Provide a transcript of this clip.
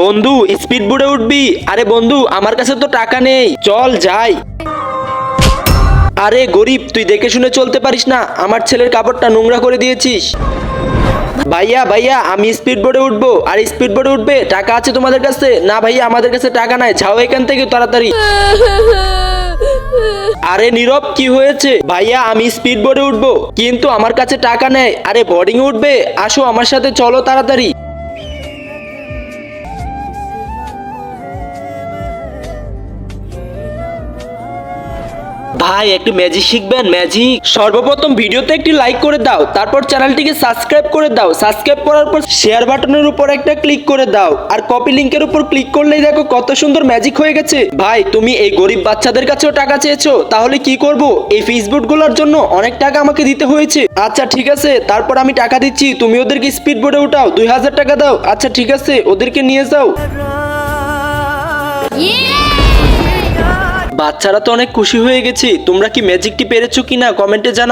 বন্ধু স্পিড বোর্ডে উঠবি? আরে বন্ধু আমার কাছে তো টাকা নেই, চল যাই। আরে গরিব, তুই দেখে শুনে চলতে পারিস না? আমার ছেলের কাপড়টা নোংরা করে দিয়েছিস। ভাইয়া ভাইয়া আমি স্পিড বোর্ডে উঠবো। আর স্পিড বোর্ডে উঠবে? টাকা আছে তোমাদের কাছে? না ভাইয়া আমাদের কাছে টাকা নাই, যাও এখান থেকে তাড়াতাড়ি। আরে নীরব, কি হয়েছে? ভাইয়া আমি স্পিড বোর্ডে উঠবো, কিন্তু আমার কাছে টাকা নেই। আরে বোর্ডিং উঠবে? আসো আমার সাথে, চলো তাড়াতাড়ি। ভাই একটু ম্যাজিক শিখবেন? ম্যাজিক সর্বপ্রথম ভিডিওতে একটি লাইক করে দাও, তারপর চ্যানেলটিকে সাবস্ক্রাইব করে দাও। সাবস্ক্রাইব করার পর শেয়ার বাটনের উপর একটা ক্লিক করে দাও, আর কপি লিংকের উপর ক্লিক করলেই দেখো কত সুন্দর ম্যাজিক হয়ে গেছে। ভাই তুমি এই গরিব বাচ্চাদের কাছেও টাকা চেয়েছো, তাহলে কি করব? এই ফেসবুক গুলোর জন্য অনেক টাকা আমাকে দিতে হয়েছে। আচ্ছা ঠিক আছে, তারপর আমি টাকা দিচ্ছি, তুমি ওদেরকে স্পিড বোর্ডে উঠাও। 2000 টাকা দাও। আচ্ছা ঠিক আছে, ওদেরকে নিয়ে যাও। বাচ্চারা তো অনেক খুশি হয়ে গেছে। তোমরা কি ম্যাজিকটি পেরেছো কিনা কমেন্টে জানাও।